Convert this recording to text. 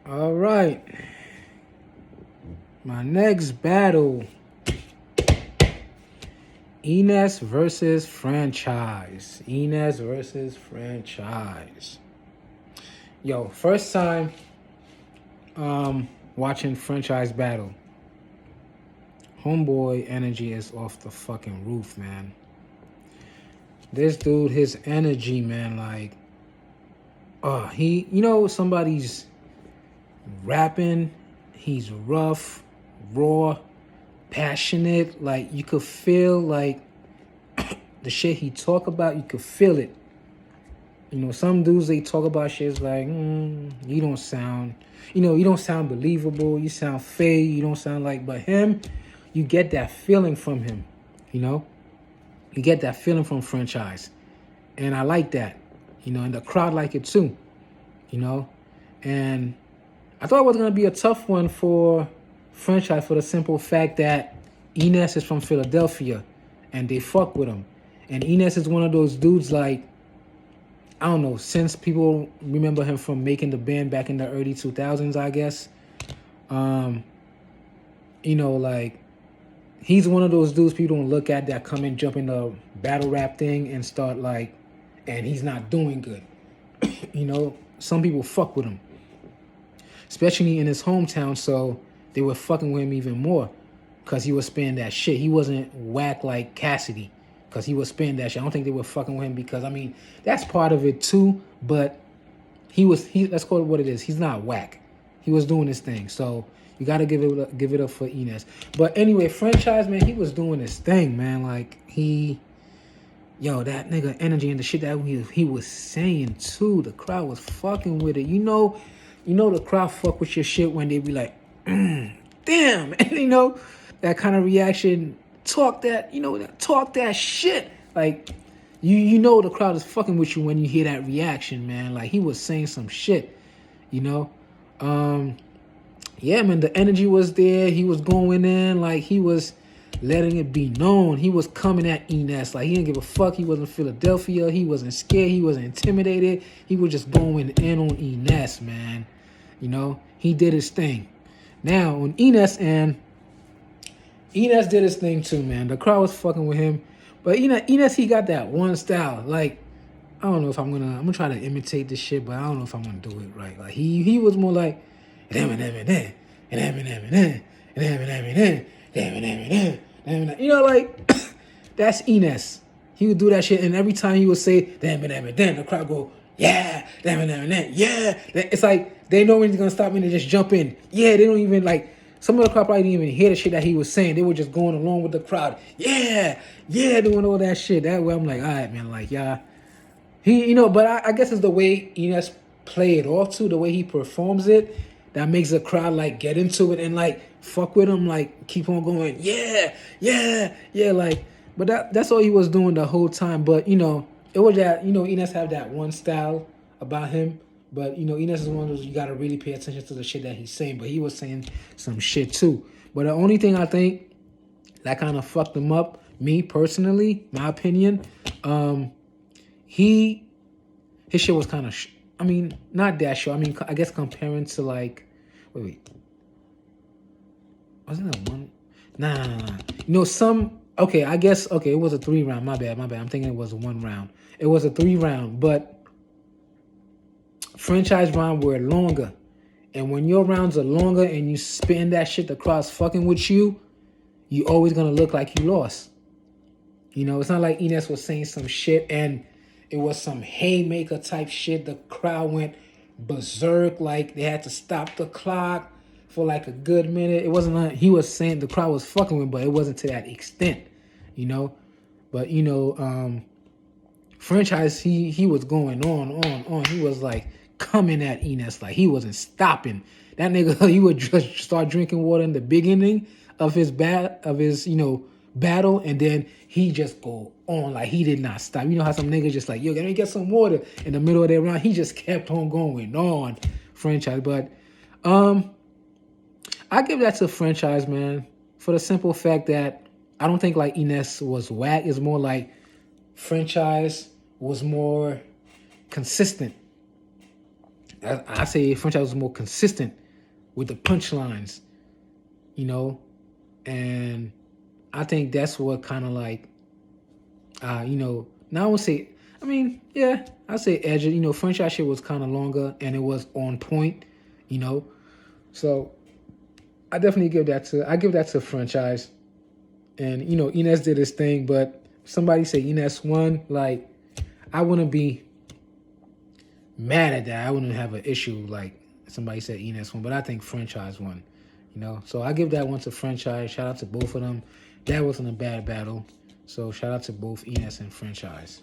All right. My next battle, ENESS versus franchise. ENESS versus franchise. Yo, first time watching franchise battle. Homeboy energy is off the fucking roof, man. This dude, his energy, man, like, somebody's rapping, he's rough, raw, passionate. Like, you could feel, like, the shit he talk about, you could feel it. You know, some dudes, they talk about shit, it's like, you don't sound, you don't sound believable, you sound fake, you don't sound like, but him, you get that feeling from him, you know? You get that feeling from franchise. And I like that, and the crowd like it too, you know? And I thought it was going to be a tough one for franchise for the simple fact that ENESS is from Philadelphia and they fuck with him. And ENESS is one of those dudes, like, I don't know, since people remember him from making the band back in the early 2000s, I guess. Like, he's one of those dudes people don't look at that come and jump in the battle rap thing and start, like, and he's not doing good. Some people fuck with him, especially in his hometown, so they were fucking with him even more because he was spitting that shit. He wasn't whack like Cassidy because he was spitting that shit. I don't think they were fucking with him because, I mean, that's part of it too, but let's call it what it is. He's not whack. He was doing his thing, so you got to give it up for ENESS. But anyway, franchise, man, he was doing his thing, man. Like, that nigga energy and the shit that he was saying too, the crowd was fucking with it. The crowd fuck with your shit when they be like, damn, and that kind of reaction, talk that shit. Like, the crowd is fucking with you when you hear that reaction, man. Like, he was saying some shit, yeah, man, the energy was there. He was going in, like, he was letting it be known. He was coming at ENESS. Like, he didn't give a fuck. He wasn't Philadelphia. He wasn't scared. He wasn't intimidated. He was just going in on ENESS, man. He did his thing. Now, on ENESS, and ENESS did his thing too, man. The crowd was fucking with him. But ENESS, he got that one style. Like, I don't know if I'm gonna try to imitate this shit, but I don't know if I'm gonna do it right. Like, he was more like, like, that's ENESS. He would do that shit, and every time he would say, the crowd go, yeah, yeah. It's like, they know when he's gonna stop and they just jump in. Yeah, they don't even, like, some of the crowd probably didn't even hear the shit that he was saying. They were just going along with the crowd. Yeah, doing all that shit. That way I'm like, all right, man, like, yeah. But I guess it's the way ENESS play it off too, the way he performs it, that makes the crowd, like, get into it and, like, fuck with him, like, keep on going, yeah, like, but that's all he was doing the whole time. But, it was that, ENESS have that one style about him, but, ENESS is one of those, you gotta really pay attention to the shit that he's saying, but he was saying some shit too. But the only thing I think that kind of fucked him up, me personally, my opinion, his shit was kind of, not that short. I guess comparing to, like, wait. Wasn't that one? Nah. I guess, it was a 3-round. My bad. I'm thinking it was a 1 round. It was a 3-round, but franchise round were longer. And when your rounds are longer and you spin that shit, the crowd's fucking with you, you always gonna look like you lost. It's not like ENESS was saying some shit and it was some haymaker type shit. The crowd went berserk, like they had to stop the clock for like a good minute. It wasn't like he was saying the crowd was fucking with, but it wasn't to that extent, But franchise, he was going on. He was like coming at ENESS, like he wasn't stopping. That nigga, he would just start drinking water in the beginning of his battle, and then he just go on like he did not stop. You know how some niggas just like, yo, let me get some water in the middle of that round. He just kept on going on, franchise. But I give that to franchise, man, for the simple fact that I don't think like ENESS was whack. It's more like franchise was more consistent. I say franchise was more consistent with the punchlines, you know, and I think that's what kind of like, now I would say, I mean, yeah, I say edge. Franchise shit was kind of longer and it was on point, you know. So I definitely give that to franchise. And Enes did his thing, but somebody say Enes won, like I wouldn't be mad at that. I wouldn't have an issue like somebody said Enes won, but I think franchise won. So I give that one to franchise. Shout out to both of them. That wasn't a bad battle. So shout out to both Enes and franchise.